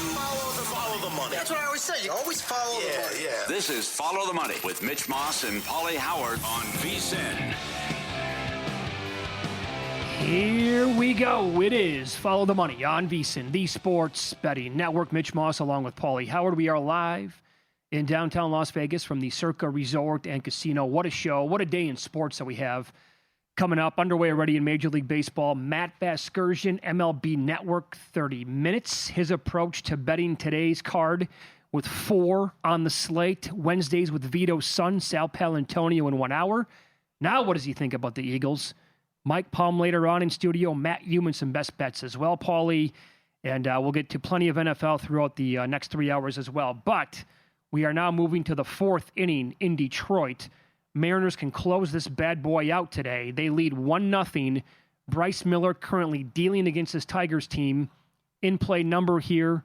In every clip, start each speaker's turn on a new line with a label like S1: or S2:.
S1: Follow the money.
S2: That's what I always say. You always follow the money.
S1: Yeah.
S3: This is Follow the Money with Mitch Moss and Pauly Howard on VSiN.
S4: Here we go. It is Follow the Money on VSiN, the Sports Betting Network. Mitch Moss along with Pauly Howard. We are live in downtown Las Vegas from the Circa Resort and Casino. What a show. What a day in sports that we have coming up. Underway already in Major League Baseball. Matt Vasgersian, MLB Network, 30 minutes. His approach to betting today's card with 4 on the slate. Wednesdays with Vito's son, Sal Palantonio, in 1 hour. Now what does he think about the Eagles? Mike Palm later on in studio. Matt Human, some best bets as well, Pauly. And we'll get to plenty of NFL throughout the next 3 hours as well. But we are now moving to the 4th inning in Detroit. Mariners can close this bad boy out today. They lead 1-0. Bryce Miller currently dealing against this Tigers team. In-play number here.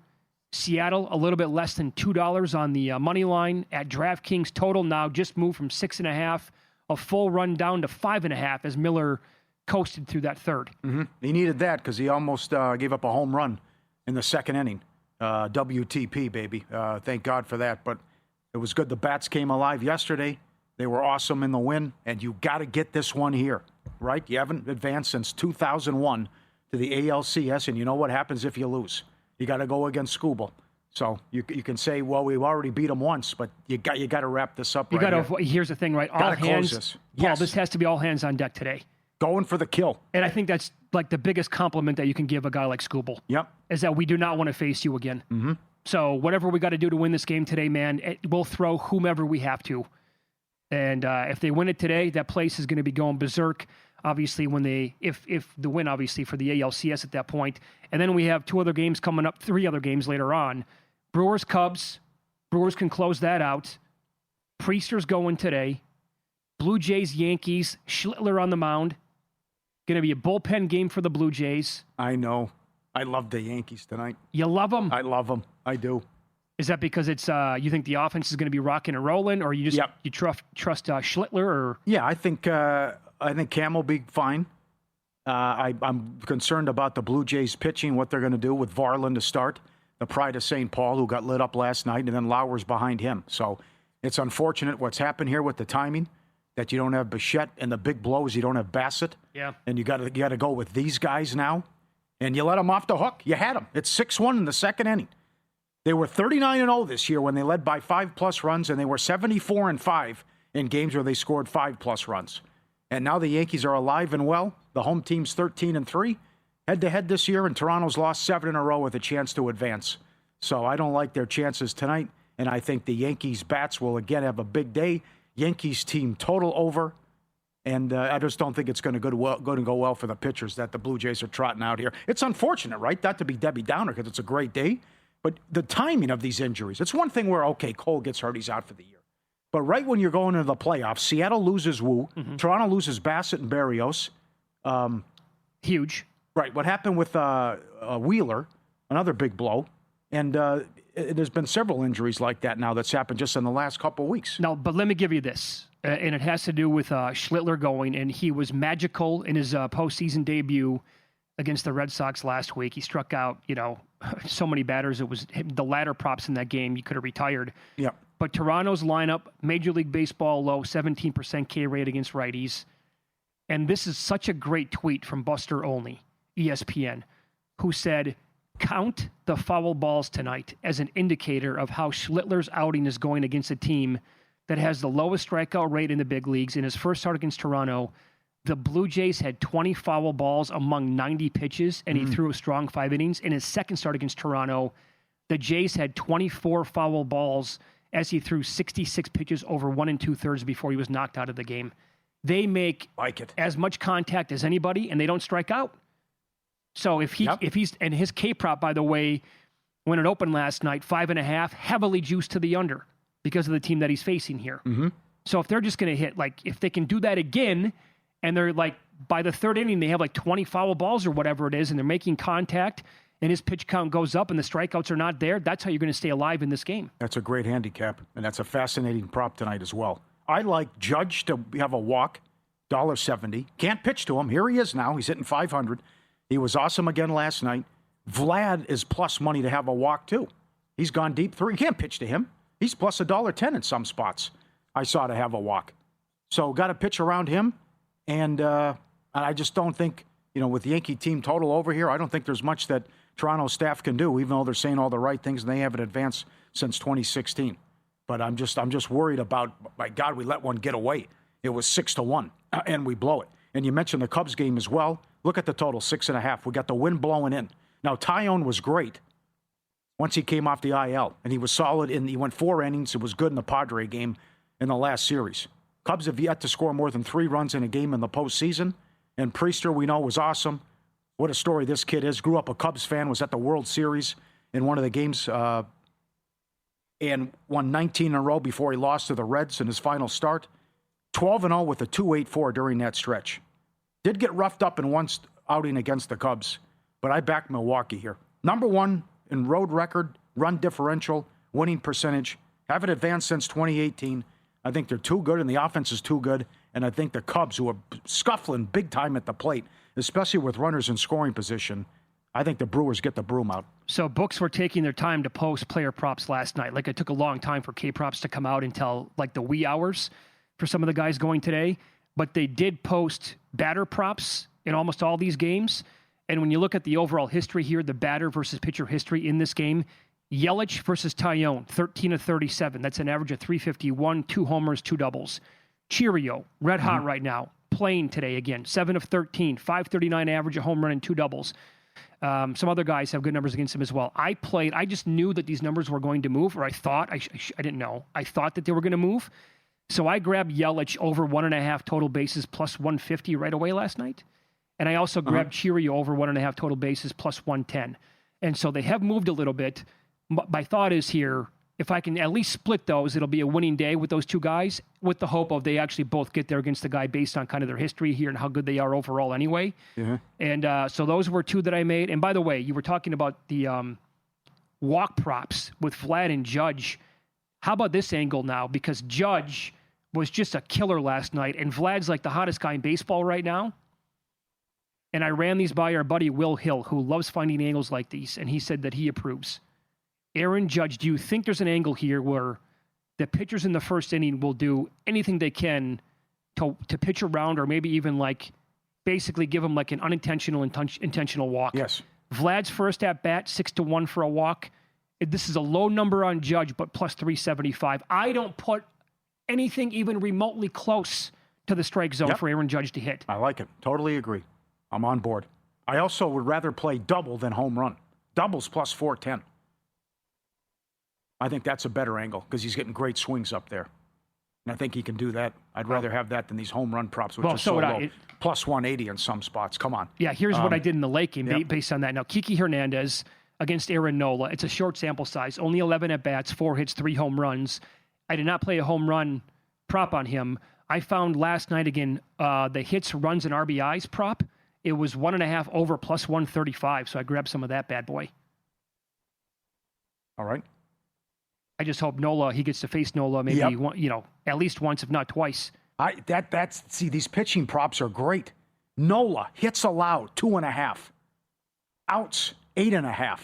S4: Seattle, a little bit less than $2 on the money line. At DraftKings, total now just moved from 6.5, a full run down to 5.5 as Miller coasted through that third.
S5: Mm-hmm. He needed that because he almost gave up a home run in the second inning. WTP, baby. Thank God for that. But it was good. The bats came alive yesterday. They were awesome in the win, and you got to get this one here, right? You haven't advanced since 2001 to the ALCS, and you know what happens if you lose. You got to go against Skubal. So you can say, well, we've already beat them once, but you got to wrap this up.
S4: Here's the thing, right? All hands.
S5: This.
S4: Paul,
S5: Yes.
S4: this has to be all hands on deck today.
S5: Going for the kill.
S4: And I think that's like the biggest compliment that you can give a guy like Skubal.
S5: Yep.
S4: Is that we do not want to face you again.
S5: Mm-hmm.
S4: So whatever we got to do to win this game today, man, we'll throw whomever we have to. And if they win it today, that place is going to be going berserk. Obviously, if the win, obviously, for the ALCS at that point. And then we have 2 other games coming up, 3 other games later on. Brewers, Cubs. Brewers can close that out. Priester's going today. Blue Jays, Yankees. Schlittler on the mound. Going to be a bullpen game for the Blue Jays.
S5: I know. I love the Yankees tonight.
S4: You love them?
S5: I love them. I do.
S4: Is that because it's you think the offense is going to be rocking and rolling, or you just you trust Schlittler? Or
S5: yeah, I think Cam will be fine. I'm concerned about the Blue Jays pitching, what they're going to do with Varland to start, the pride of St. Paul, who got lit up last night, and then Lauer's behind him. So it's unfortunate what's happened here with the timing, that you don't have Bichette, and the big blows you don't have Bassett.
S4: Yeah,
S5: and you got to go with these guys now, and you let them off the hook. You had them. It's 6-1 in the second inning. They were 39-0 this year when they led by 5+ runs, and they were 74-5 in games where they scored 5+ runs. And now the Yankees are alive and well. The home team's 13-3 head-to-head this year, and Toronto's lost 7 in a row with a chance to advance. So I don't like their chances tonight, and I think the Yankees bats will again have a big day. Yankees team total over, and I just don't think it's going to go well for the pitchers that the Blue Jays are trotting out here. It's unfortunate, right? Not to be Debbie Downer because it's a great day. But the timing of these injuries, it's one thing where, okay, Cole gets hurt, he's out for the year. But right when you're going into the playoffs, Seattle loses Wu, Toronto loses Bassett and Berrios.
S4: Huge.
S5: Right. What happened with Wheeler, another big blow. And there's been several injuries like that now that's happened just in the last couple of weeks.
S4: No, but let me give you this. And it has to do with Schlittler going, and he was magical in his postseason debut against the Red Sox last week. He struck out, so many batters. It was the ladder props in that game. You could have retired.
S5: Yeah.
S4: But Toronto's lineup, Major League Baseball low, 17% K rate against righties. And this is such a great tweet from Buster Olney, ESPN, who said, count the foul balls tonight as an indicator of how Schlittler's outing is going against a team that has the lowest strikeout rate in the big leagues. In his first start against Toronto, the Blue Jays had 20 foul balls among 90 pitches, and he threw a strong 5 innings. In his second start against Toronto, the Jays had 24 foul balls as he threw 66 pitches over 1 2/3 before he was knocked out of the game. They make as much contact as anybody, and they don't strike out. So if he's and his K prop, by the way, when it opened last night, 5.5, heavily juiced to the under because of the team that he's facing here.
S5: Mm-hmm.
S4: So if they're just going to hit, if they can do that again, and they're by the third inning, they have 20 foul balls or whatever it is, and they're making contact, and his pitch count goes up, and the strikeouts are not there, that's how you're going to stay alive in this game.
S5: That's a great handicap, and that's a fascinating prop tonight as well. I like Judge to have a walk, $1.70. Can't pitch to him. Here he is now. He's hitting 500. He was awesome again last night. Vlad is plus money to have a walk, too. He's gone deep 3. You can't pitch to him. He's plus $1.10 in some spots. I saw to have a walk. So got to pitch around him. And I just don't think, with the Yankee team total over here, I don't think there's much that Toronto staff can do, even though they're saying all the right things and they haven't advanced since 2016. But I'm just worried about, my God, we let one get away. It was 6-1, and we blow it. And you mentioned the Cubs game as well. Look at the total, 6.5. We got the wind blowing in. Now, Tyone was great once he came off the IL, and he was solid. He went 4 innings. It was good in the Padre game in the last series. Cubs have yet to score more than 3 runs in a game in the postseason. And Priester, we know, was awesome. What a story this kid is. Grew up a Cubs fan, was at the World Series in one of the games, and won 19 in a row before he lost to the Reds in his final start. 12-0 with a 2.84 during that stretch. Did get roughed up in one outing against the Cubs, but I back Milwaukee here. Number 1 in road record, run differential, winning percentage. Haven't advanced since 2018. I think they're too good, and the offense is too good. And I think the Cubs, who are scuffling big time at the plate, especially with runners in scoring position, I think the Brewers get the broom out.
S4: So books were taking their time to post player props last night. Like, it took a long time for K-props to come out until like the wee hours for some of the guys going today. But they did post batter props in almost all these games. And when you look at the overall history here, the batter versus pitcher history in this game, Yelich versus Tyone, 13 of 37. That's an average of 351, 2 homers, 2 doubles. Cheerio, red hot right now, playing today again, 7 of 13, 539 average, a home run and 2 doubles. Some other guys have good numbers against him as well. I just knew that these numbers were going to move, or I thought, I didn't know. I thought that they were going to move. So I grabbed Yelich over 1.5 total bases plus 150 right away last night. And I also grabbed Cheerio over 1.5 total bases plus 110. And so they have moved a little bit. My thought is here, if I can at least split those, it'll be a winning day with those 2 guys, with the hope of they actually both get there against the guy based on kind of their history here and how good they are overall anyway. Yeah. And so those were 2 that I made. And by the way, you were talking about the walk props with Vlad and Judge. How about this angle now? Because Judge was just a killer last night, and Vlad's like the hottest guy in baseball right now. And I ran these by our buddy Will Hill, who loves finding angles like these, and he said that he approves. Aaron Judge, do you think there's an angle here where the pitchers in the first inning will do anything they can to pitch around, or maybe even like basically give him like an unintentional intentional walk?
S5: Yes.
S4: Vlad's first at bat, 6-1 for a walk. This is a low number on Judge, but plus 375. I don't put anything even remotely close to the strike zone for Aaron Judge to hit.
S5: I like it. Totally agree. I'm on board. I also would rather play double than home run. Doubles plus 410. I think that's a better angle because he's getting great swings up there. And I think he can do that. I'd rather have that than these home run props, which are so low. Plus 180 in some spots. Come on.
S4: Yeah, here's what I did in the late game based on that. Now, Kiki Hernandez against Aaron Nola. It's a short sample size. Only 11 at-bats, 4 hits, 3 home runs. I did not play a home run prop on him. I found last night, again, the hits, runs, and RBIs prop. It was 1.5 over plus 135, so I grabbed some of that bad boy.
S5: All right.
S4: I just hope he gets to face Nola maybe at least once, if not twice.
S5: See, these pitching props are great. Nola, hits allowed, 2.5. Outs, 8.5.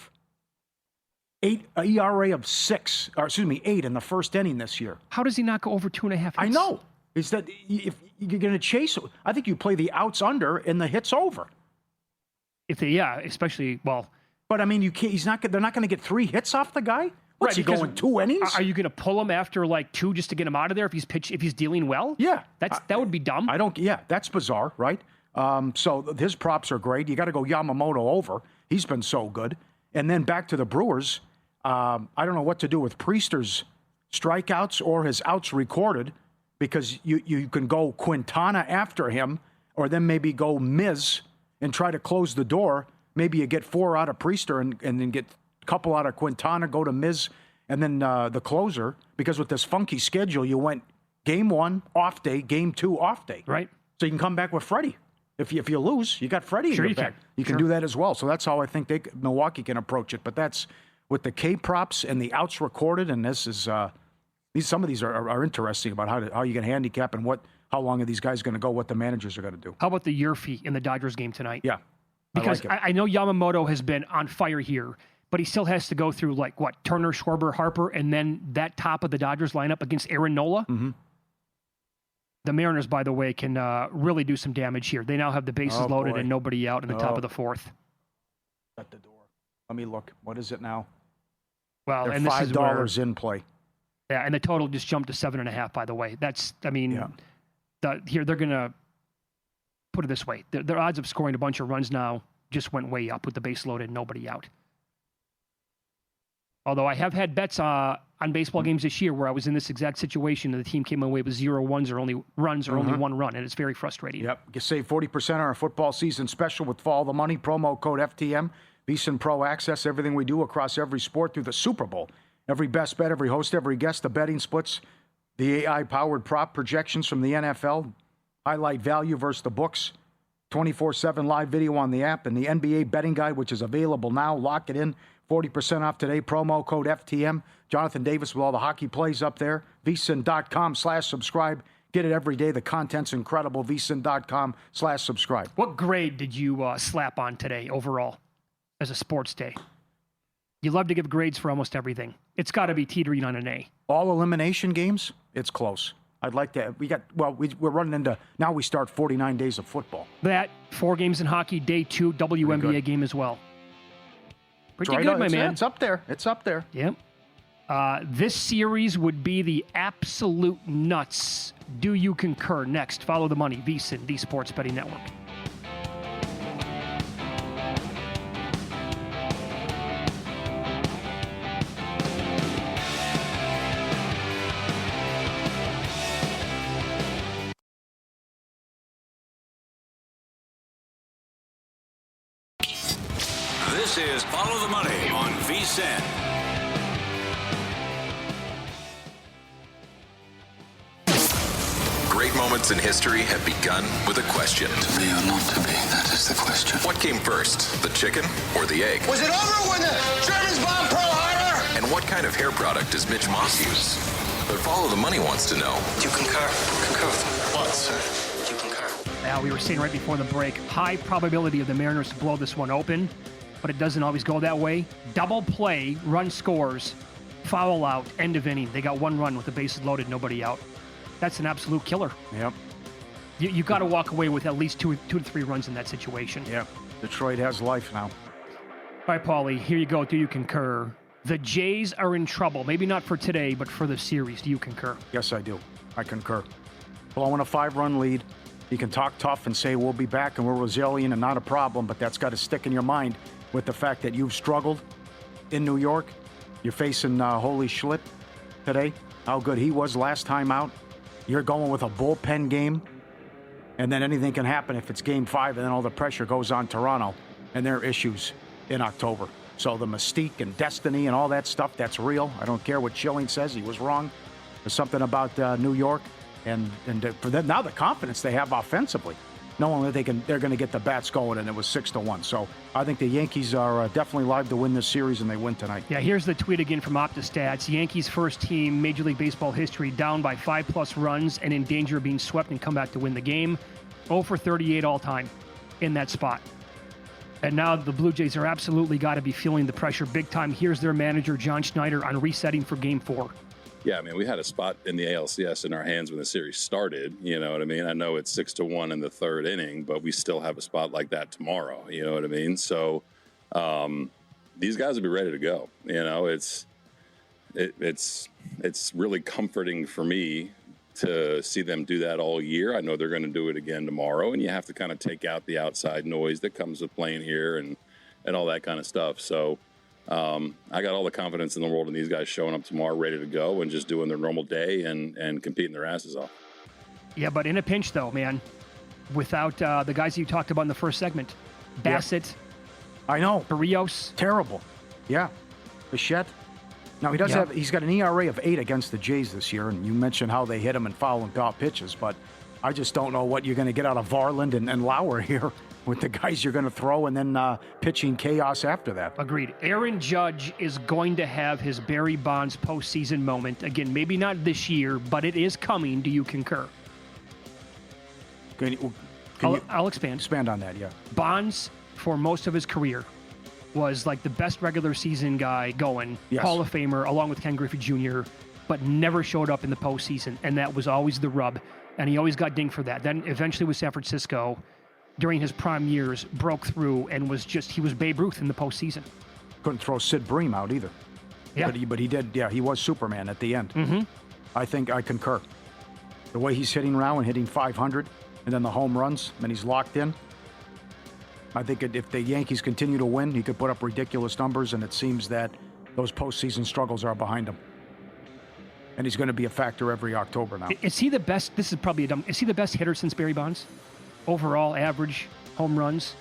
S5: 8 ERA of 8 in the first inning this year.
S4: How does he not go over 2.5 hits?
S5: I know. Is that if you're going to chase, I think you play the outs under and the hits over.
S4: Especially, well.
S5: But I mean, you can't. They're not going to get 3 hits off the guy. What's he going 2 innings?
S4: Are you going to pull him after like 2 just to get him out of there if he's dealing well?
S5: Yeah,
S4: that would be dumb.
S5: That's bizarre, right? So his props are great. You got to go Yamamoto over. He's been so good. And then back to the Brewers. I don't know what to do with Priester's strikeouts or his outs recorded, because you can go Quintana after him, or then maybe go Miz and try to close the door. Maybe you get 4 out of Priester and then get a couple out of Quintana, go to Miz, and then the closer. Because with this funky schedule, you went game 1, off day, game 2, off day.
S4: Right.
S5: So you can come back with Freddie. If you lose, you got Freddie in your back. You can do that as well. So that's how I think Milwaukee can approach it. But that's with the K props and the outs recorded, and this is some of these are interesting about how you can handicap and how long are these guys going to go, what the managers are going to do.
S4: How about the Yurfie in the Dodgers game tonight?
S5: Yeah.
S4: Because
S5: like it.
S4: I know Yamamoto has been on fire here, but he still has to go through Turner, Schwarber, Harper, and then that top of the Dodgers lineup against Aaron Nola.
S5: Mm-hmm.
S4: The Mariners, by the way, can really do some damage here. They now have the bases loaded and nobody out in the top of the fourth.
S5: At the door. Let me look. What is it now?
S4: Well,
S5: They're
S4: and this is
S5: $5 in play.
S4: Yeah, and the total just jumped to 7.5. By the way, here they're gonna put it this way: their odds of scoring a bunch of runs now just went way up with the base loaded, nobody out. Although I have had bets on baseball games this year where I was in this exact situation and the team came away with 0 runs or only 1 run, and it's very frustrating.
S5: Yep. You save 40% on our football season special with Follow the Money, promo code FTM. VSiN Pro access everything we do across every sport through the Super Bowl. Every best bet, every host, every guest, the betting splits, the AI-powered prop projections from the NFL, highlight value versus the books, 24/7 live video on the app, and the NBA betting guide, which is available now. Lock it in. 40% off today. Promo code FTM. Jonathan Davis with all the hockey plays up there. VSiN.com/subscribe. Get it every day. The content's incredible. VSiN.com/subscribe.
S4: What grade did you slap on today overall as a sports day? You love to give grades for almost everything. It's got to be teetering on an A.
S5: All elimination games, it's close. I'd like to. We're running into, now we start 49 days of football.
S4: 4 games in hockey, day 2, WNBA game as well. Pretty good, my man.
S5: It's up there. It's up there.
S4: Yep. This series would be the absolute nuts. Do you concur? Next, Follow the Money, VSiN, the Sports Betting Network.
S3: This is Follow the Money on VSiN.
S1: Great moments in history have begun with a question.
S6: To be or not to be, that is the question.
S1: What came first, the chicken or the egg?
S2: Was it over when the Germans bombed Pearl Harbor?
S1: And what kind of hair product does Mitch Moss use? But Follow the Money wants to know.
S6: Do you concur? Concur with
S2: What, sir?
S6: Do you concur?
S4: Now, we were saying right before the break, high probability of the Mariners to blow this one open, but it doesn't always go that way. Double play, run scores, foul out, end of inning. They got 1 run with the bases loaded, nobody out. That's an absolute killer.
S5: Yep.
S4: You got to walk away with at least 2 to 3 runs in that situation.
S5: Yep. Detroit has life now.
S4: All right, Pauly, here you go. Do you concur? The Jays are in trouble. Maybe not for today, but for the series. Do you concur?
S5: Yes, I do. I concur. Blowing a 5-run lead. You can talk tough and say we'll be back and we're resilient and not a problem, but that's got to stick in your mind with the fact that you've struggled in New York. You're facing Holy Schlitt today, how good he was last time out. You're going with a bullpen game, and then anything can happen if it's Game 5, and then all the pressure goes on Toronto and their issues in October. So the mystique and destiny and all that stuff, that's real. I don't care what Schilling says. He was wrong. There's something about New York, and for them, now the confidence they have offensively, knowing that they're going to get the bats going, and it was 6-1. So I think the Yankees are definitely live to win this series, and they win tonight.
S4: Yeah, here's the tweet again from OptaStats. Yankees first team, Major League Baseball history, down by 5+ runs and in danger of being swept and come back to win the game. 0 for 38 all time in that spot. And now the Blue Jays are absolutely got to be feeling the pressure big time. Here's their manager, John Schneider, on resetting for Game 4.
S7: Yeah, I mean, we had a spot in the ALCS in our hands when the series started. You know what I mean? I know it's 6-1 in the 3rd inning, but we still have a spot like that tomorrow. You know what I mean? So these guys will be ready to go. You know, it's really comforting for me to see them do that all year. I know they're going to do it again tomorrow, and you have to kind of take out the outside noise that comes with playing here and all that kind of stuff. So I got all the confidence in the world in these guys showing up tomorrow ready to go and just doing their normal day and competing their asses off.
S4: Yeah, but in a pinch, though, man, without the guys you talked about in the first segment, Bassett.
S5: Yep. I know.
S4: Barrios.
S5: Terrible. Yeah. Bichette. Now, he's got an ERA of 8 against the Jays this year, and you mentioned how they hit him and foul and foul pitches, but I just don't know what you're going to get out of Varland and Lauer here with the guys you're going to throw and then pitching chaos after that.
S4: Agreed. Aaron Judge is going to have his Barry Bonds postseason moment. Again, maybe not this year, but it is coming. Do you concur?
S5: Can you
S4: I'll expand.
S5: Expand on that, yeah.
S4: Bonds for most of his career was like the best regular season guy going,
S5: Yes.
S4: Hall of Famer, along with Ken Griffey Jr., but never showed up in the postseason, and that was always the rub, and he always got dinged for that. Then eventually with San Francisco, during his prime years, broke through and he was Babe Ruth in the postseason.
S5: Couldn't throw Sid Bream out either.
S4: Yeah.
S5: But he did, he was Superman at the end. Mm-hmm. I think I concur. The way he's hitting now and hitting 500, and then the home runs, and he's locked in. I think if the Yankees continue to win, he could put up ridiculous numbers, and it seems that those postseason struggles are behind him. And he's going to be a factor every October now.
S4: Is he the best? This is probably is he the best hitter since Barry Bonds? Overall average home runs?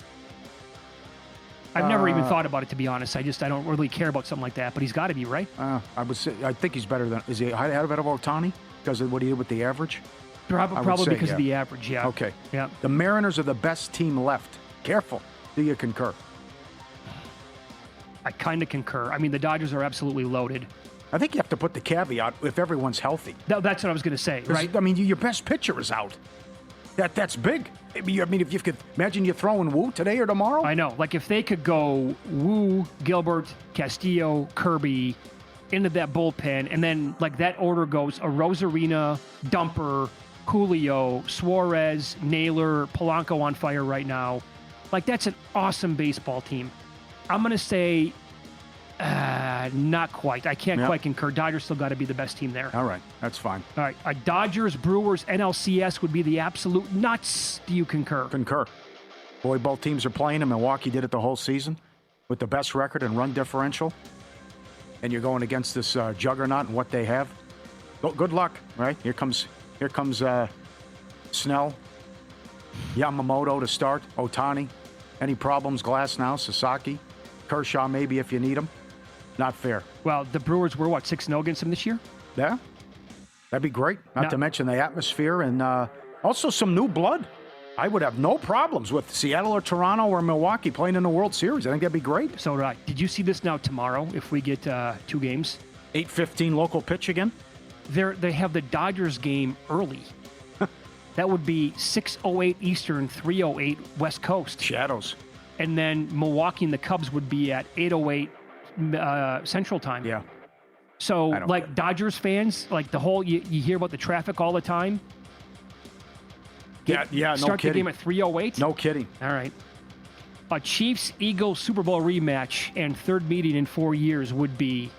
S4: I've never even thought about it, to be honest. I don't really care about something like that, but he's got to be, right?
S5: I think he's better than. Is he ahead of Ohtani because of what he did with the average?
S4: Probably
S5: say,
S4: because
S5: yeah.
S4: of the average, yeah.
S5: Okay.
S4: Yeah.
S5: The Mariners are the best team left. Careful. Do you concur?
S4: I kind of concur. I mean, the Dodgers are absolutely loaded.
S5: I think you have to put the caveat if everyone's healthy.
S4: That's what I was going to say, right?
S5: I mean, your best pitcher is out. That's big. I mean, if you could imagine you throwing Wu today or tomorrow.
S4: I know. Like if they could go Wu, Gilbert, Castillo, Kirby into that bullpen, and then like that order goes a Rosarina, Dumper, Julio, Suarez, Naylor, Polanco on fire right now. Like that's an awesome baseball team. I'm going to say not quite. I can't quite concur. Dodgers still got to be the best team there.
S5: All right. That's fine.
S4: All right. Dodgers, Brewers, NLCS would be the absolute nuts. Do you concur?
S5: Concur. Boy, both teams are playing, and Milwaukee did it the whole season with the best record and run differential. And you're going against this juggernaut and what they have. Good luck, right? Here comes Snell, Yamamoto to start, Ohtani. Any problems? Glass now, Sasaki, Kershaw maybe if you need him. Not fair.
S4: Well, the Brewers were, 6-0 against them this year?
S5: Yeah. That'd be great. Not to mention the atmosphere and also some new blood. I would have no problems with Seattle or Toronto or Milwaukee playing in the World Series. I think that'd be great.
S4: So do I. Did you see this now tomorrow if we get 2 games?
S5: 8:15 local pitch again?
S4: They have the Dodgers game early. That would be 6:08 Eastern, 3:08 West Coast.
S5: Shadows.
S4: And then Milwaukee and the Cubs would be at 8:08 Central Time.
S5: Yeah.
S4: So, like, Dodgers fans, like the whole, you hear about the traffic all the time.
S5: No kidding.
S4: Start the game at 3:08?
S5: No kidding.
S4: All right. A Chiefs-Eagles Super Bowl rematch and third meeting in 4 years would be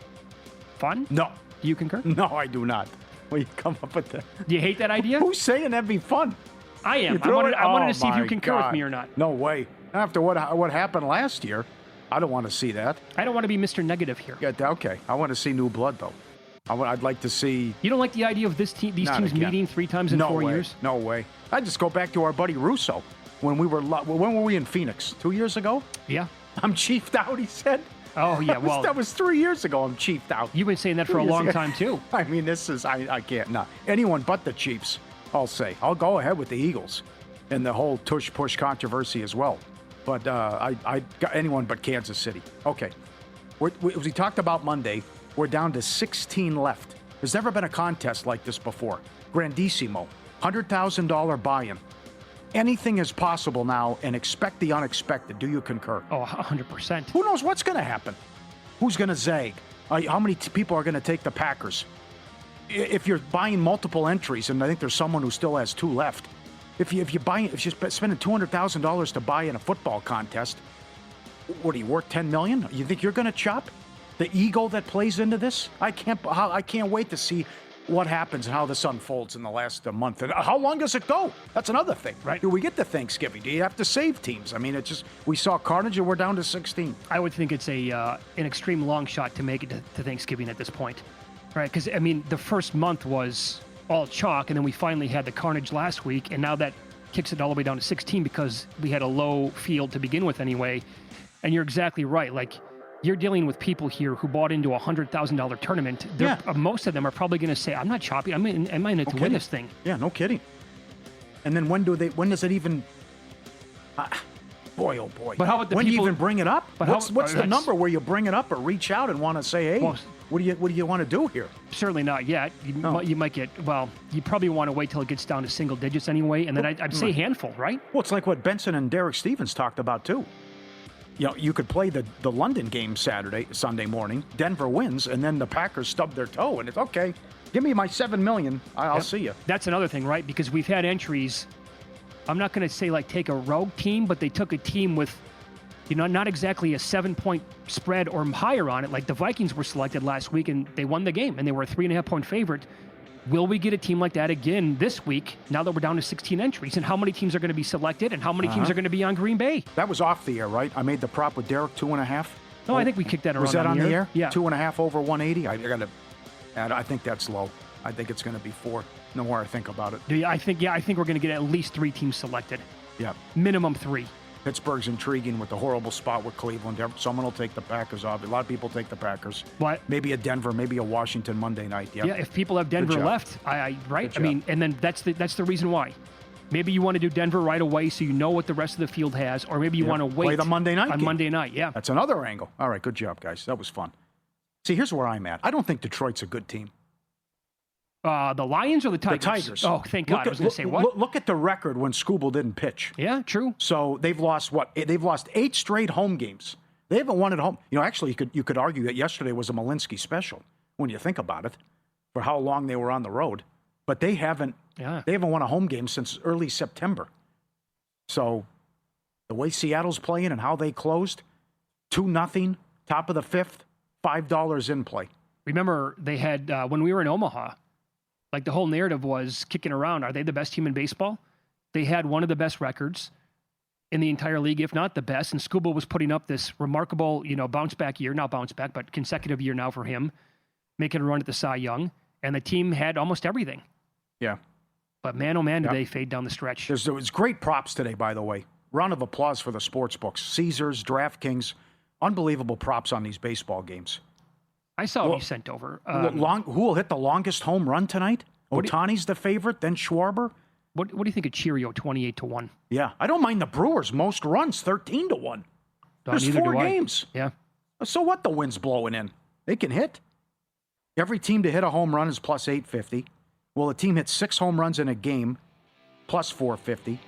S4: fun?
S5: No.
S4: Do you concur?
S5: No, I do not. Well, you come up with that.
S4: Do you hate that idea?
S5: Who's saying that'd be fun?
S4: I am. I wanted to see if you concur with me or not.
S5: No way. After what happened last year, I don't want to see that.
S4: I don't want to be Mr. Negative here.
S5: Yeah, okay. I want to see new blood, though. I'd like to see...
S4: You don't like the idea of these teams meeting 3 times in 4 years?
S5: No way. I just go back to our buddy Russo. When were we in Phoenix? 2 years ago?
S4: Yeah.
S5: I'm chiefed out, he said.
S4: Oh, yeah, well...
S5: that was 3 years ago, I'm chiefed out.
S4: You've been saying that for a long time, too.
S5: I mean, I can't, no. Anyone but the Chiefs, I'll say. I'll go ahead with the Eagles and the whole tush-push controversy as well. But I got anyone but Kansas City. Okay. As we talked about Monday, we're down to 16 left. There's never been a contest like this before. Grandissimo, $100,000 buy-in. Anything is possible now, and expect the unexpected. Do you concur?
S4: Oh, 100%.
S5: Who knows what's going to happen? Who's going to zag? How many people are going to take the Packers? If you're buying multiple entries, and I think there's someone who still has 2 left, if you're spending $200,000 to buy in a football contest, what are you worth? $10 million? You think you're going to chop? The ego that plays into this? I can't wait to see what happens and how this unfolds in the last month. And how long does it go? That's another thing.
S4: Right.
S5: Do we get to Thanksgiving? Do you have to save teams? I mean, we saw carnage and we're down to 16.
S4: I would think it's an extreme long shot to make it to Thanksgiving at this point. Right? Because, I mean, the first month was all chalk, and then we finally had the carnage last week, and now that kicks it all the way down to 16 because we had a low field to begin with anyway. And you're exactly right. Like, you're dealing with people here who bought into a $100,000 tournament. Most of them are probably going to say, "I'm not chopping. I'm in it to win this thing."
S5: Yeah, no kidding. And then when does it even? Boy, oh boy!
S4: But how about
S5: when do you even bring it up?
S4: But
S5: what's the number where you bring it up or reach out and want to say, "Hey, what do you want to do here?"
S4: Certainly not yet. You might get. Well, you probably want to wait till it gets down to single digits anyway, and then I'd say handful, right?
S5: Well, it's like what Benson and Derek Stevens talked about too. you could play the London game Sunday morning. Denver wins, and then the Packers stub their toe, and it's okay. Give me my $7 million. I'll see you.
S4: That's another thing, right? Because we've had entries. I'm not going to say like take a rogue team, but they took a team with, not exactly a 7-point spread or higher on it. Like the Vikings were selected last week, and they won the game, and they were a 3.5-point favorite. Will we get a team like that again this week, now that we're down to 16 entries? And how many teams are going to be selected, and how many teams are going to be on Green Bay?
S5: That was off the air, right? I made the prop with Derek 2.5.
S4: No, I think we kicked that around.
S5: Was that on the air?
S4: Yeah.
S5: 2.5 over 180? I think that's low. I think it's going to be 4. The more I think about it.
S4: I think we're going to get at least 3 teams selected.
S5: Yeah.
S4: Minimum 3.
S5: Pittsburgh's intriguing with the horrible spot with Cleveland. Someone will take the Packers off. A lot of people take the Packers.
S4: What?
S5: Maybe a Denver, maybe a Washington Monday night. Yep.
S4: Yeah, if people have Denver left, right? I mean, and then that's the reason why. Maybe you want to do Denver right away so you know what the rest of the field has, or maybe you want to wait.
S5: Play the Monday night game.
S4: Monday night, yeah.
S5: That's another angle. All right, good job, guys. That was fun. See, here's where I'm at. I don't think Detroit's a good team.
S4: The Lions or the Tigers?
S5: The Tigers.
S4: Oh, thank God. I was going to say, what?
S5: Look at the record when Skubal didn't pitch.
S4: Yeah, true.
S5: So they've lost what? They've lost 8 straight home games. They haven't won at home. Actually, you could argue that yesterday was a Malinsky special when you think about it, for how long they were on the road. But they haven't.
S4: Yeah.
S5: They haven't won a home game since early September. So the way Seattle's playing and how they closed, 2-0, top of the 5th, $5 in play.
S4: Remember, they had when we were in Omaha. Like the whole narrative was kicking around. Are they the best team in baseball? They had one of the best records in the entire league, if not the best. And Skubal was putting up this remarkable, bounce back year, not bounce back, but consecutive year now for him, making a run at the Cy Young. And the team had almost everything.
S5: Yeah.
S4: But man, oh man, did they fade down the stretch.
S5: There was great props today, by the way. Round of applause for the sports books. Caesars, DraftKings, unbelievable props on these baseball games.
S4: I saw what you sent over.
S5: Who will hit the longest home run tonight? Ohtani's the favorite, then Schwarber.
S4: What do you think of Cheerio, 28-1?
S5: Yeah, I don't mind the Brewers. Most runs, 13-1. There's 4 games.
S4: Yeah.
S5: So what? The wind's blowing in. They can hit. Every team to hit a home run is plus 850. Well, a team hits 6 home runs in a game, plus 450.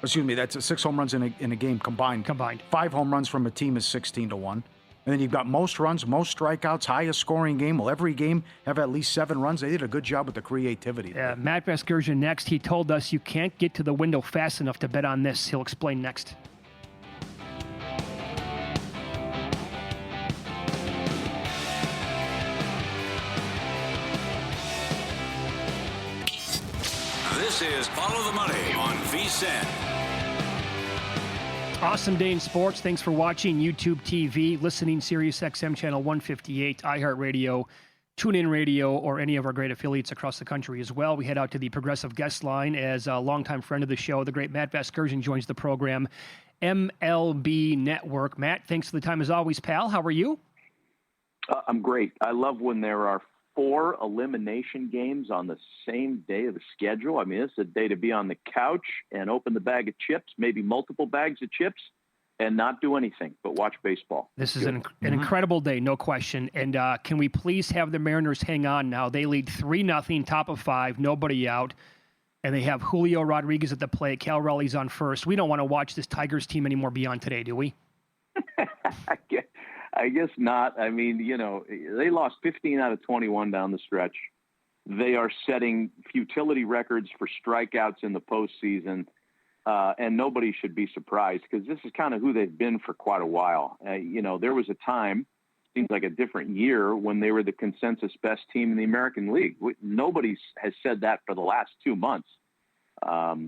S5: Excuse me, that's 6 home runs in a game combined. 5 home runs from a team is 16-1. And then you've got most runs, most strikeouts, highest scoring game. Will every game have at least 7 runs? They did a good job with the creativity.
S4: Yeah, Matt Vasgersian next. He told us you can't get to the window fast enough to bet on this. He'll explain next.
S3: This is Follow the Money on VSiN.
S4: Awesome day in sports. Thanks for watching YouTube TV, listening Sirius XM channel 158, iHeartRadio, TuneIn Radio, or any of our great affiliates across the country as well. We head out to the Progressive Guest Line as a longtime friend of the show, the great Matt Vasgersian joins the program, MLB Network. Matt, thanks for the time as always, pal. How are you?
S8: I'm great. I love when there are 4 elimination games on the same day of the schedule. I mean, it's a day to be on the couch and open the bag of chips, maybe multiple bags of chips, and not do anything but watch baseball.
S4: This is an incredible day, no question. And can we please have the Mariners hang on now? They lead 3-0, top of 5, nobody out. And they have Julio Rodriguez at the plate. Cal Raleigh's on first. We don't want to watch this Tigers team anymore beyond today, do we?
S8: I guess not. I mean, they lost 15 out of 21 down the stretch. They are setting futility records for strikeouts in the postseason, and nobody should be surprised because this is kind of who they've been for quite a while. There was a time, seems like a different year, when they were the consensus best team in the American League. Nobody has said that for the last 2 months.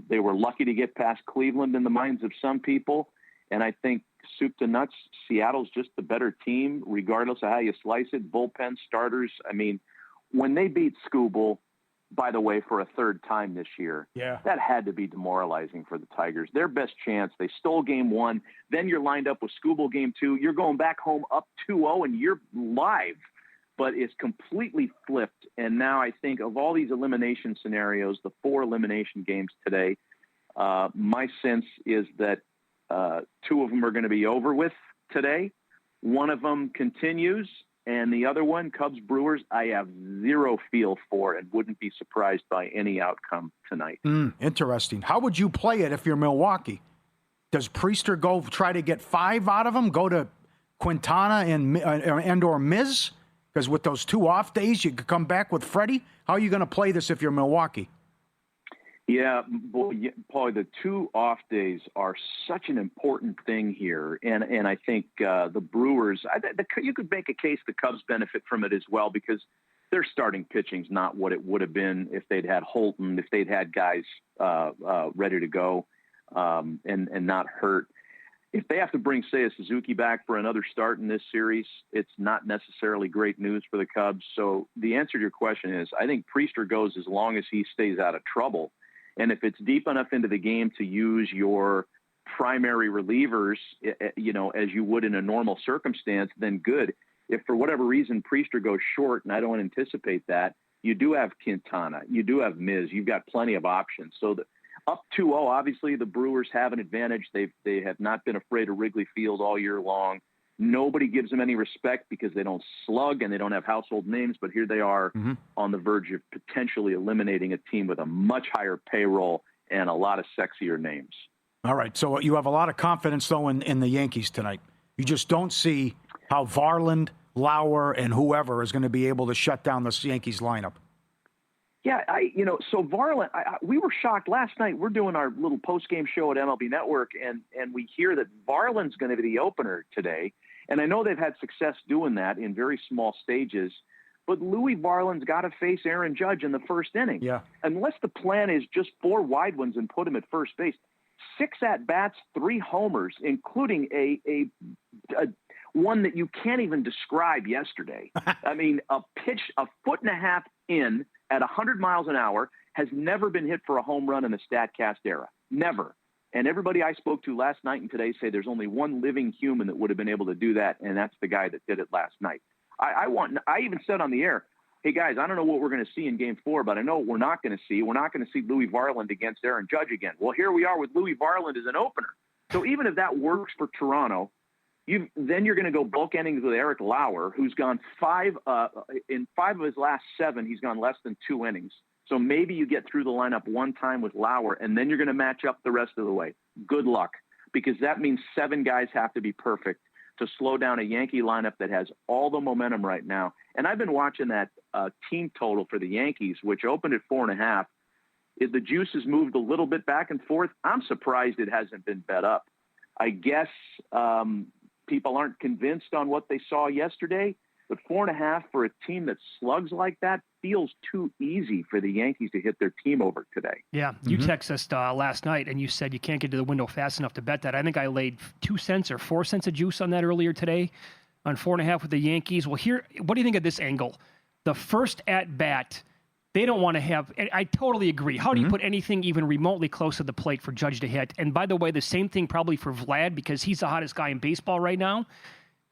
S8: They were lucky to get past Cleveland in the minds of some people, and I think soup to nuts, Seattle's just the better team, regardless of how you slice it. Bullpen starters. I mean, when they beat Skubal, by the way, for a 3rd time this year, that had to be demoralizing for the Tigers. Their best chance, they stole game 1. Then you're lined up with Skubal game 2. You're going back home up 2-0, and you're live. But it's completely flipped. And now I think of all these elimination scenarios, the 4 elimination games today, my sense is that 2 of them are going to be over with today. One of them continues, and the other one, Cubs-Brewers, I have zero feel for and wouldn't be surprised by any outcome tonight.
S5: Interesting. How would you play it if you're Milwaukee? Does Priester go try to get 5 out of him? Go to Quintana and or Miz? Because with those 2 off days, you could come back with Freddie. How are you going to play this if you're Milwaukee?
S8: Yeah, Pauly, the 2 off days are such an important thing here. And I think the Brewers, you could make a case the Cubs benefit from it as well, because their starting pitching's not what it would have been if they'd had Holton, if they'd had guys ready to go and not hurt. If they have to bring Seiya Suzuki back for another start in this series, it's not necessarily great news for the Cubs. So the answer to your question is, I think Priester goes as long as he stays out of trouble. And if it's deep enough into the game to use your primary relievers, as you would in a normal circumstance, then good. If for whatever reason Priester goes short, and I don't anticipate that, you do have Quintana, you do have Miz, you've got plenty of options. So up 2-0, obviously the Brewers have an advantage. They have not been afraid of Wrigley Field all year long. Nobody gives them any respect because they don't slug and they don't have household names, but here they are on the verge of potentially eliminating a team with a much higher payroll and a lot of sexier names.
S5: All right, so you have a lot of confidence, though, in the Yankees tonight. You just don't see how Varland, Lauer, and whoever is going to be able to shut down the Yankees lineup.
S8: Yeah, so Varland, we were shocked last night. We're doing our little post-game show at MLB Network, and we hear that Varland's going to be the opener today. And I know they've had success doing that in very small stages, but Louis Varland's got to face Aaron Judge in the first inning.
S5: Yeah.
S8: Unless the plan is just 4 wide ones and put him at first base. 6 at-bats, 3 homers, including a one that you can't even describe yesterday. I mean, a pitch a 1.5 feet in at 100 miles an hour has never been hit for a home run in the StatCast era. Never. And everybody I spoke to last night and today say there's only one living human that would have been able to do that, and that's the guy that did it last night. I even said on the air, hey, guys, I don't know what we're going to see in Game 4, but I know what we're not going to see. We're not going to see Louis Varland against Aaron Judge again. Well, here we are with Louis Varland as an opener. So even if that works for Toronto, then you're going to go bulk innings with Eric Lauer, who's gone 5 in 5 of his last 7. He's gone less than 2 innings. So maybe you get through the lineup one time with Lauer, and then you're going to match up the rest of the way. Good luck, because that means 7 guys have to be perfect to slow down a Yankee lineup that has all the momentum right now. And I've been watching that team total for the Yankees, which opened at 4.5. The juice has moved a little bit back and forth. I'm surprised it hasn't been bet up. I guess people aren't convinced on what they saw yesterday, but 4.5 for a team that slugs like that feels too easy for the Yankees to hit their team over today.
S4: Yeah, you texted us last night, and you said you can't get to the window fast enough to bet that. I think I laid 2 cents or 4 cents of juice on that earlier today on 4.5 with the Yankees. Well, here, what do you think of this angle? The first at-bat, they don't want to have – I totally agree. How do you put anything even remotely close to the plate for Judge to hit? And by the way, the same thing probably for Vlad, because he's the hottest guy in baseball right now.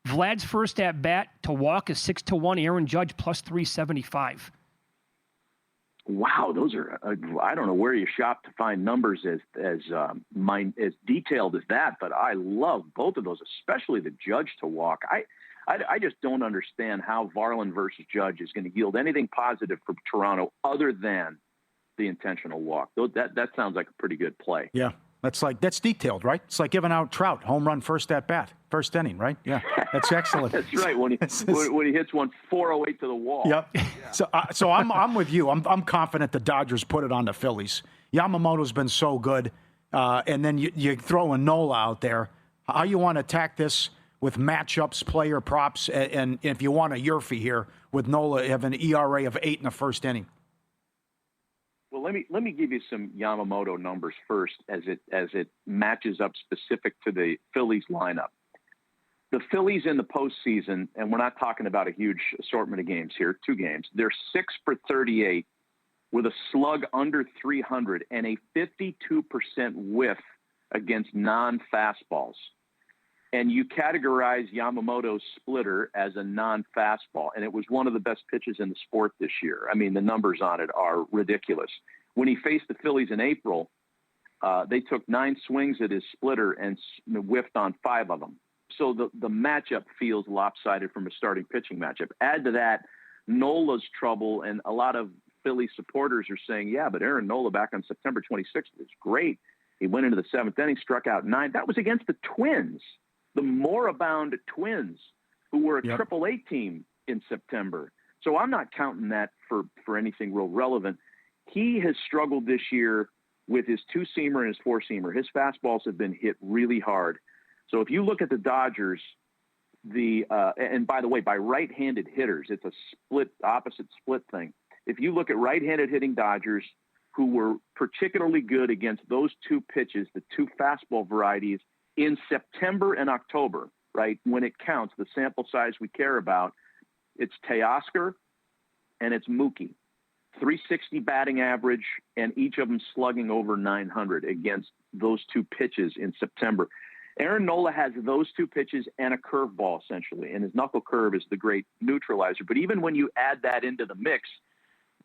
S4: Vlad's first at-bat to walk is 6-1. Aaron Judge plus 375.
S8: Wow, those are I don't know where you shop to find numbers as detailed as that, but I love both of those, especially the Judge to walk. I just don't understand how Varland versus Judge is going to yield anything positive for Toronto other than the intentional walk. That sounds like a pretty good play.
S5: Yeah. That's detailed, right? It's like giving out Trout home run first at bat, first inning, right? Yeah, that's excellent.
S8: That's right. When he hits one 408 to the wall.
S5: Yep. Yeah. So I'm with you. I'm confident the Dodgers put it on the Phillies. Yamamoto's been so good, and then you throw a Nola out there. How you want to attack this with matchups, player props, and if you want a Yurfie here with Nola have an ERA of 8 in the first inning.
S8: Well, let me give you some Yamamoto numbers first as it matches up specific to the Phillies lineup. The Phillies in the postseason, and we're not talking about a huge assortment of games here, 2 games. They're 6 for 38 with a slug under 300 and a 52% whiff against non-fastballs. And you categorize Yamamoto's splitter as a non-fastball, and it was one of the best pitches in the sport this year. I mean, the numbers on it are ridiculous. When he faced the Phillies in April, they took 9 swings at his splitter and whiffed on 5 of them. So the matchup feels lopsided from a starting pitching matchup. Add to that Nola's trouble, and a lot of Philly supporters are saying, yeah, but Aaron Nola back on September 26th is great. He went into the 7th inning, struck out 9. That was against the Twins, the moribund Twins, who were a AAA team in September. So I'm not counting that for anything real relevant. He has struggled this year with his 2-seamer and his 4-seamer. His fastballs have been hit really hard. So if you look at the Dodgers, and by the way, by right-handed hitters, it's a opposite split thing. If you look at right-handed hitting Dodgers who were particularly good against those 2 pitches, the 2 fastball varieties in September and October, right? When it counts, the sample size we care about, it's Teoscar and it's Mookie. 360 batting average, and each of them slugging over 900 against those 2 pitches in September. Aaron Nola has those 2 pitches and a curveball, essentially, and his knuckle curve is the great neutralizer. But even when you add that into the mix,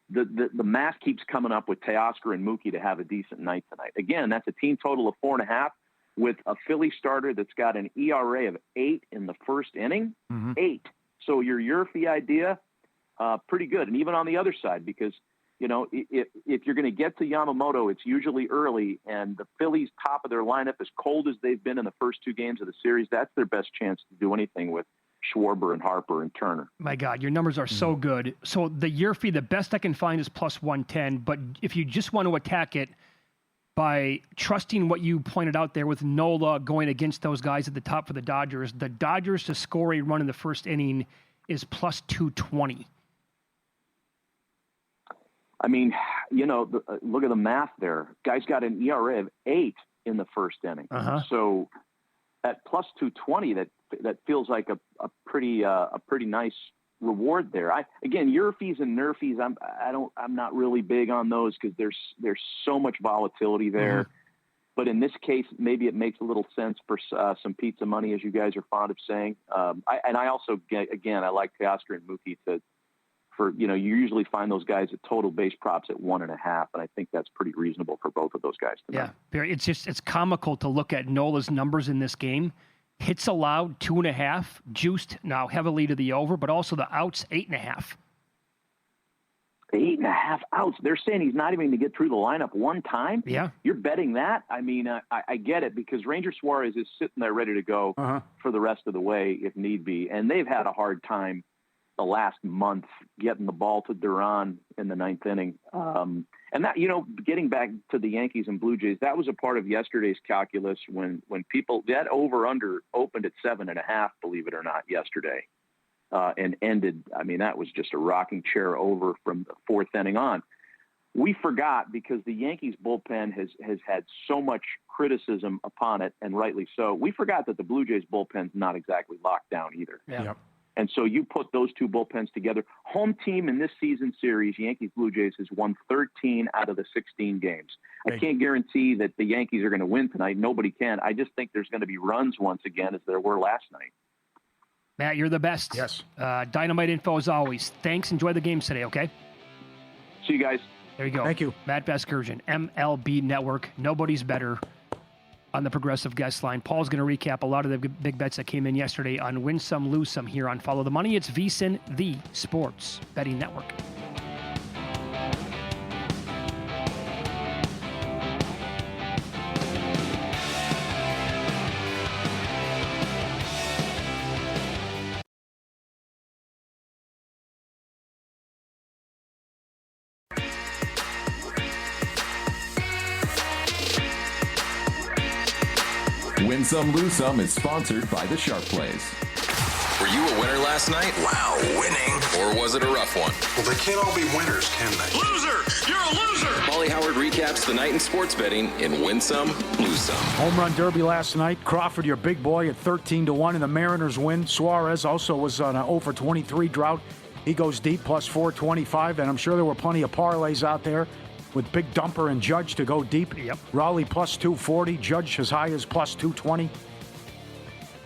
S8: the math keeps coming up with Teoscar and Mookie to have a decent night tonight. Again, that's a team total of 4.5 with a Philly starter that's got an ERA of 8 in the first inning. 8. So your Yurfee idea, pretty good. And even on the other side, because, you know, if you're going to get to Yamamoto, it's usually early, and the Phillies' top of their lineup, as cold as they've been in the first 2 games of the series, that's their best chance to do anything with Schwarber and Harper and Turner.
S4: My God, your numbers are so good. So the Yurfee, the best I can find is plus 110, but if you just want to attack it by trusting what you pointed out there with Nola going against those guys at the top for the Dodgers to score a run in the first inning is plus 220.
S8: I mean, you know, look at the math there. Guy's got an ERA of 8 in the first inning. So at plus 220, that feels like a pretty nice reward there. Again, Yurfies and Nerfies, I'm not really big on those because there's so much volatility there. But in this case, maybe it makes a little sense for some pizza money, as you guys are fond of saying. I also, again, I like Teoscar and Mookie you usually find those guys at total base props at 1.5, and I think that's pretty reasonable for both of those guys tonight.
S4: Yeah, it's comical to look at Nola's numbers in this game. Hits allowed 2.5, juiced now heavily to the over, but also the outs 8.5.
S8: 8.5 outs. They're saying he's not even going to get through the lineup one time.
S4: Yeah,
S8: you're betting that. I mean, I get it because Ranger Suarez is sitting there ready to go for the rest of the way if need be, and they've had a hard time the last month getting the ball to Duran in the 9th inning. And that, getting back to the Yankees and Blue Jays, that was a part of yesterday's calculus when people, that over-under opened at 7.5, believe it or not, yesterday, and ended. I mean, that was just a rocking chair over from the 4th inning on. We forgot because the Yankees bullpen has had so much criticism upon it, and rightly so. We forgot that the Blue Jays bullpen's not exactly locked down either.
S4: Yeah. Yep.
S8: And so you put those 2 bullpens together. Home team in this season series, Yankees-Blue Jays, has won 13 out of the 16 games. I can't guarantee that the Yankees are going to win tonight. Nobody can. I just think there's going to be runs once again as there were last night.
S4: Matt, you're the best.
S5: Yes.
S4: Dynamite info as always. Thanks. Enjoy the games today, okay?
S8: See you guys.
S4: There you go.
S5: Thank you.
S4: Matt Vasgersian, MLB Network. Nobody's better on the Progressive guest line. Paul's going to recap a lot of the big bets that came in yesterday on Win Some, Lose Some here on Follow the Money. It's VSiN, the Sports Betting Network.
S1: Win Some, Lose Some is sponsored by the Sharp Plays. Were you a winner last night?
S2: Wow, winning.
S1: Or was it a rough one?
S2: Well, they can't all be winners, can they?
S6: Loser! You're a loser!
S1: Pauly Howard recaps the night in sports betting in Win Some, Lose Some.
S5: Home run derby last night. Crawford, your big boy, at 13-1, and the Mariners win. Suarez also was on an 0-for-23 drought. He goes deep, plus 425, and I'm sure there were plenty of parlays out there with Big Dumper and Judge to go deep.
S4: Yep.
S5: Raleigh plus 240, Judge as high as plus 220.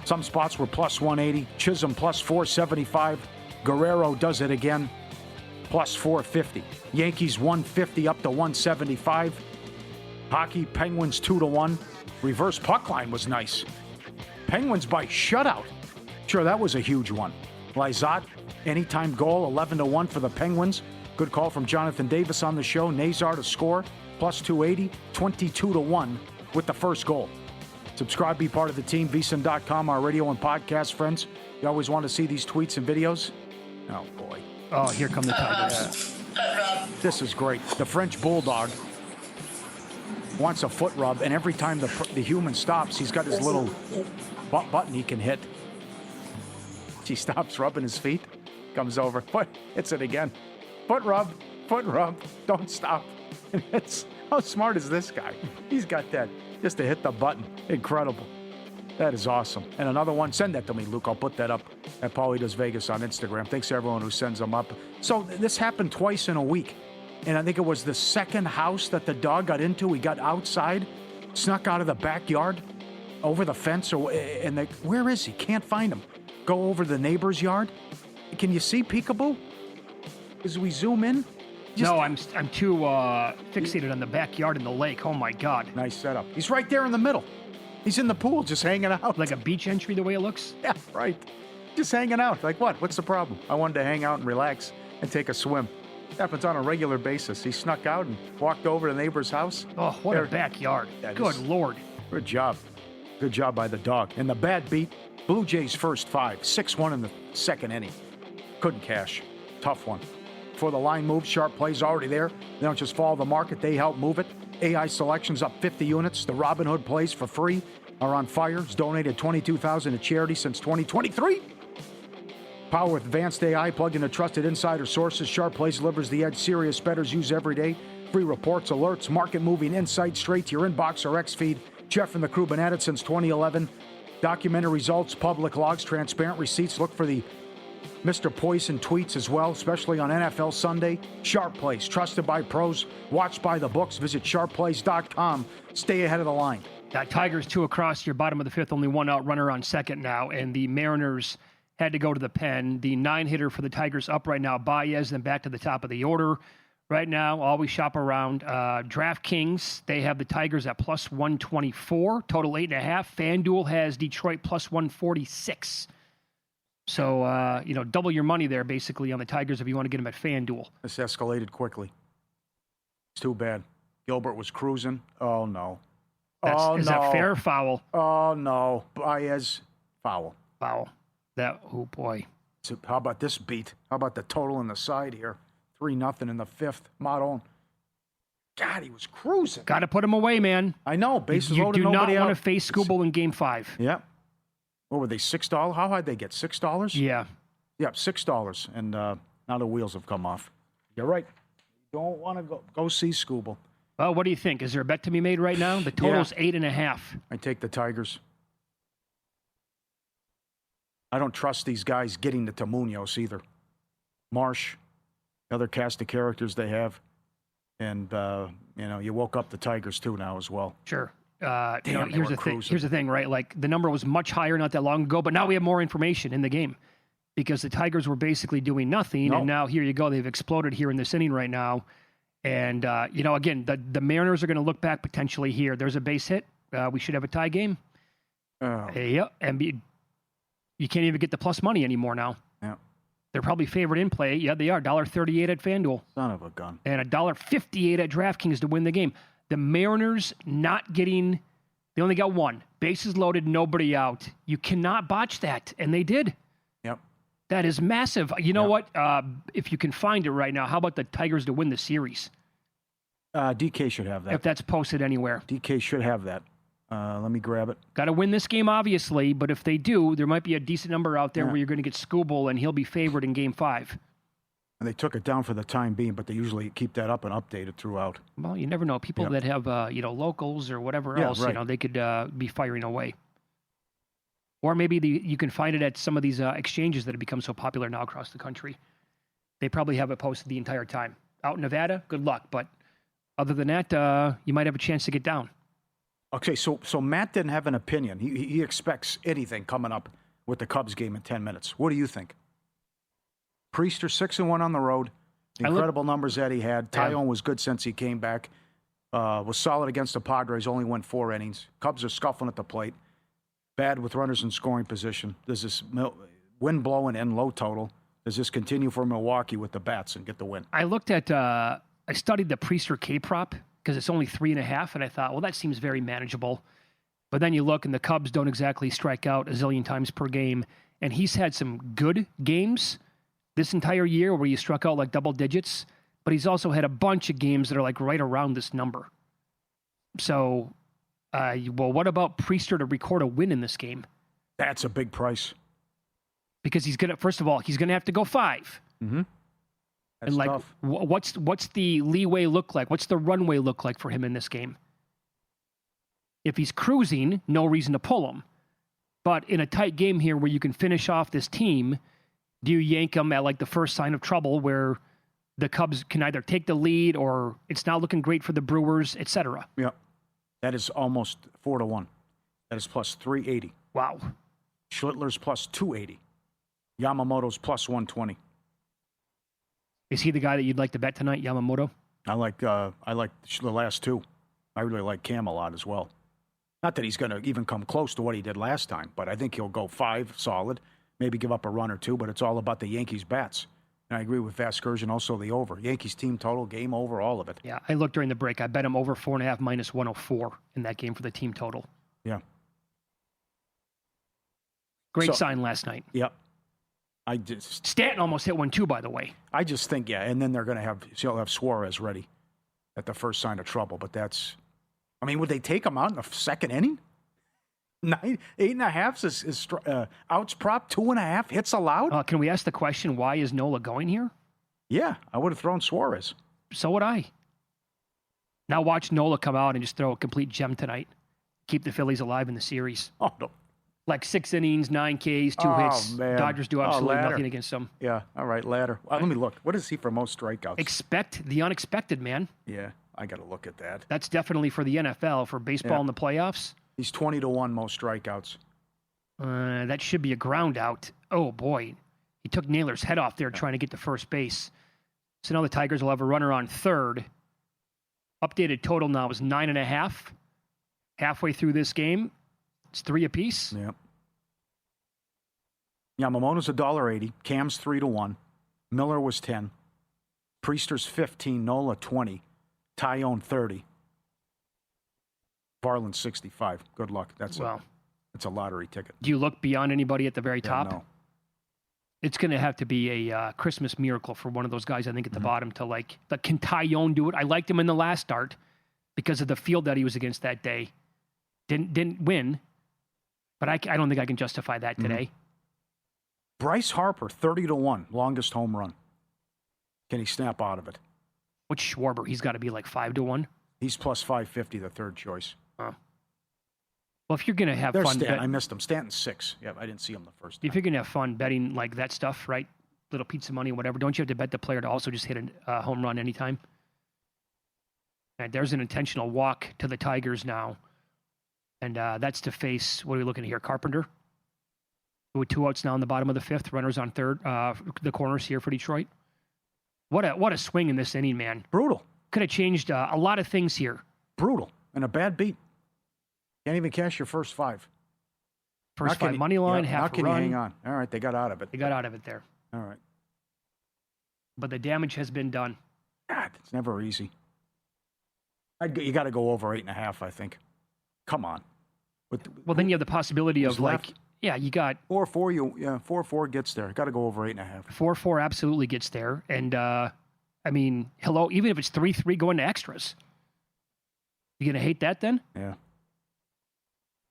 S5: Some spots were plus 180. Chisholm plus 475. Guerrero does it again, plus 450. Yankees 150 up to 175. Hockey, Penguins 2-1. Reverse puck line was nice. Penguins by shutout. Sure, that was a huge one. Lizotte, anytime goal, 11-1 for the Penguins. Good call from Jonathan Davis on the show. Nazar to score, plus 280, 22-1 with the first goal. Subscribe, be part of the team, vsin.com, our radio and podcast friends. You always want to see these tweets and videos? Oh, boy.
S4: Oh, here come the Tigers.
S5: This is great. The French Bulldog wants a foot rub, and every time the human stops, he's got his little button he can hit. He stops rubbing his feet, comes over. Hits it again. Foot rub, don't stop. How smart is this guy? He's got that just to hit the button. Incredible. That is awesome. And another one, send that to me, Luke. I'll put that up at Pauly Does Vegas on Instagram. Thanks to everyone who sends them up. So this happened twice in a week. And I think it was the second house that the dog got into. He got outside, snuck out of the backyard, over the fence. Where is he? Can't find him. Go over the neighbor's yard. Can you see Peekaboo? As we zoom in?
S4: No, I'm too fixated on the backyard and the lake. Oh, my God.
S5: Nice setup. He's right there in the middle. He's in the pool just hanging out.
S4: Like a beach entry the way it looks?
S5: Yeah, right. Just hanging out. Like what? What's the problem? I wanted to hang out and relax and take a swim. Happens on a regular basis. He snuck out and walked over to the neighbor's house.
S4: Oh, what a backyard. Good Lord.
S5: Good job. Good job by the dog. And the bad beat, Blue Jays first 5, 6-1 in the second inning. Couldn't cash. Tough one. Before the line moves, sharp plays already there. They don't just follow the market, they help move it. AI Selections up 50 units. The Robin Hood plays for free are on fire. It's donated $22,000 to charity since 2023. Power with advanced AI plugged into trusted insider sources. Sharp Plays delivers the edge serious bettors use every day. Free reports, alerts, market-moving insights straight to your inbox or X-feed. Jeff and the crew been at it since 2011. Documented results, public logs, transparent receipts. Look for the Mr. Poison tweets as well, especially on NFL Sunday. Sharp Plays, trusted by pros, watched by the books. Visit sharpplays.com. Stay ahead of the line.
S4: Tigers 2 across your bottom of the fifth, only one out runner on second now, and the Mariners had to go to the pen. The 9-hitter for the Tigers up right now, Baez, then back to the top of the order. Right now, always shop around. DraftKings, they have the Tigers at plus 124, total 8.5. FanDuel has Detroit plus 146. So, double your money there, basically, on the Tigers if you want to get them at FanDuel.
S5: This escalated quickly. It's too bad. Gilbert was cruising. Oh, no.
S4: Is that fair or foul?
S5: Oh, no. Baez, foul.
S4: Foul. Oh, boy.
S5: So how about this beat? How about the total in the side here? 3-0 in the fifth. Maron. God, he was cruising.
S4: Got to put him away, man.
S5: I know. Bases
S4: you
S5: loaded,
S4: do
S5: nobody
S4: not
S5: out.
S4: want to face Skubal in Game 5.
S5: Yeah. What were they, $6? How high did they get, $6?
S4: Yeah.
S5: Yeah, $6. And now the wheels have come off. You're right. You don't want to go see Skubal.
S4: Well, what do you think? Is there a bet to be made right now? The total's 8.5.
S5: I take the Tigers. I don't trust these guys getting to Munoz either. Marsh, the other cast of characters they have. And, you woke up the Tigers too now as well.
S4: Sure.
S5: Damn,
S4: here's the thing, right? Like, the number was much higher not that long ago, but now we have more information in the game because the Tigers were basically doing nothing. And now here you go. They've exploded here in this inning right now. And, again, the Mariners are going to look back potentially here. There's a base hit. We should have a tie game. Yeah. And you can't even get the plus money anymore now.
S5: Yeah.
S4: They're probably favored in play. Yeah, they are. $1.38 at FanDuel.
S5: Son of a gun.
S4: And $1.58 at DraftKings to win the game. The Mariners not getting, they only got one. Bases loaded, nobody out. You cannot botch that. And they did.
S5: Yep.
S4: That is massive. You know what? If you can find it right now, how about the Tigers to win the series?
S5: DK should have that.
S4: If that's posted anywhere.
S5: DK should have that. Let me grab it.
S4: Got to win this game, obviously, but if they do, there might be a decent number out there where you're going to get Skubal, and he'll be favored in Game 5.
S5: And they took it down for the time being, but they usually keep that up and update it throughout.
S4: Well, you never know. People that have, locals or whatever else,
S5: right.
S4: They could be firing away. Or maybe you can find it at some of these exchanges that have become so popular now across the country. They probably have it posted the entire time. Out in Nevada, good luck. But other than that, you might have a chance to get down.
S5: Okay, so Matt didn't have an opinion. He expects anything coming up with the Cubs game in 10 minutes. What do you think? Priester 6-1 on the road. Incredible numbers that he had. Tyone was good since he came back. Was solid against the Padres. Only went 4 innings. Cubs are scuffling at the plate. Bad with runners in scoring position. Does this wind blowing and low total? Does this continue for Milwaukee with the bats and get the win?
S4: I looked at. I studied the Priester K prop because it's only 3.5. And I thought, well, that seems very manageable. But then you look, and the Cubs don't exactly strike out a zillion times per game. And he's had some good games this entire year where he struck out like double digits. But he's also had a bunch of games that are like right around this number. So, well, what about Priester to record a win in this game?
S5: That's a big price.
S4: Because he's going to, first of all, he's going to have to go 5.
S5: Mm-hmm. That's
S4: and like,
S5: tough.
S4: what's the leeway look like? What's the runway look like for him in this game? If he's cruising, no reason to pull him. But in a tight game here where you can finish off this team, do you yank him at like the first sign of trouble where the Cubs can either take the lead or it's not looking great for the Brewers, etc.?
S5: Yeah. That is almost 4-1. That is plus 380.
S4: Wow.
S5: Schlittler's plus 280. Yamamoto's plus 120.
S4: Is he the guy that you'd like to bet tonight, Yamamoto?
S5: I like the last two. I really like Cam a lot as well. Not that he's going to even come close to what he did last time, but I think he'll go 5 solid, maybe give up a run or two, but it's all about the Yankees' bats. And I agree with Vasgersian, also the over. Yankees team total, game over, all of it.
S4: Yeah, I looked during the break. I bet him over 4.5 minus 104 in that game for the team total.
S5: Yeah.
S4: Great sign last night.
S5: Yep.
S4: Stanton almost hit one too, by the way.
S5: I just think, yeah, and then they're going to he'll have Suarez ready at the first sign of trouble, but that's, I mean, would they take him out in the second inning? 8.5 is outs prop, 2.5 hits allowed.
S4: Can we ask the question, why is Nola going here?
S5: Yeah, I would have thrown Suarez.
S4: So would I. Now watch Nola come out and just throw a complete gem tonight. Keep the Phillies alive in the series.
S5: Oh, no.
S4: Like 6 innings, 9 Ks, 2 hits.
S5: Man.
S4: Dodgers do absolutely nothing against them.
S5: Yeah, all right, ladder. Let me look. What is he for most strikeouts?
S4: Expect the unexpected, man.
S5: Yeah, I got to look at that.
S4: That's definitely for the NFL. For baseball in the playoffs.
S5: He's 20-1 most strikeouts.
S4: That should be a ground out. Oh, boy. He took Naylor's head off there trying to get to first base. So now the Tigers will have a runner on third. Updated total now is 9.5. Halfway through this game, it's 3 apiece.
S5: Yeah. Yamamoto's $1.80. Cam's 3-1. Miller was 10. Priester's 15. Nola 20. Tyone 30. Varland 65. Good luck. That's a lottery ticket.
S4: Do you look beyond anybody at the very top?
S5: No.
S4: It's going to have to be a Christmas miracle for one of those guys, I think, at the bottom to like. But can Tyone do it? I liked him in the last start because of the field that he was against that day. Didn't win, but I don't think I can justify that today.
S5: Bryce Harper, 30-1, longest home run. Can he snap out of it?
S4: What's Schwarber? He's got to be like 5-1.
S5: He's plus 550, the third choice.
S4: Well, if you're going to have
S5: There's
S4: fun...
S5: Stanton. I missed him. Stanton's 6. Yeah, I didn't see him the first time.
S4: If you're going to have fun betting like that stuff, right? Little pizza money, whatever, don't you have to bet the player to also just hit a home run anytime? All right, there's an intentional walk to the Tigers now. And that's to face, what are we looking at here, Carpenter? With 2 outs now in the bottom of the 5th. Runners on third. The corners here for Detroit. What a swing in this inning, man.
S5: Brutal.
S4: Could have changed a lot of things here.
S5: Brutal. And a bad beat. Can't even cash your first 5.
S4: First 5 money line, half
S5: how can
S4: run.
S5: you hang on? All right, they got out of it.
S4: They got out of it there.
S5: All right.
S4: But the damage has been done.
S5: God, it's never easy. You got to go over 8.5, I think. Come on.
S4: Well, then you have the possibility of
S5: left?
S4: you got
S5: 4-4. 4-4 gets there. Got to go over 8.5.
S4: 4-4 absolutely gets there, and I mean, hello, even if it's 3-3 going to extras, you gonna hate that then?
S5: Yeah.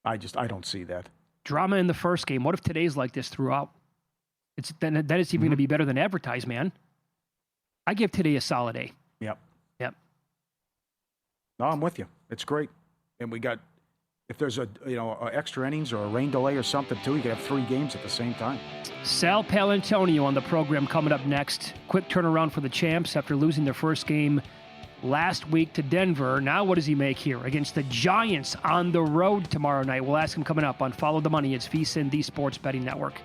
S5: I don't see that.
S4: Drama in the first game. What if today's like this throughout? Then it's even going to be better than advertised, man. I give today a solid A.
S5: Yep.
S4: No,
S5: I'm with you. It's great, and we got. If there's a extra innings or a rain delay or something too, you can have 3 games at the same time.
S4: Sal Paolantonio on the program coming up next. Quick turnaround for the champs after losing their first game last week to Denver. Now what does he make here against the Giants on the road tomorrow night? We'll ask him coming up on Follow the Money. It's VSiN, the Sports Betting Network.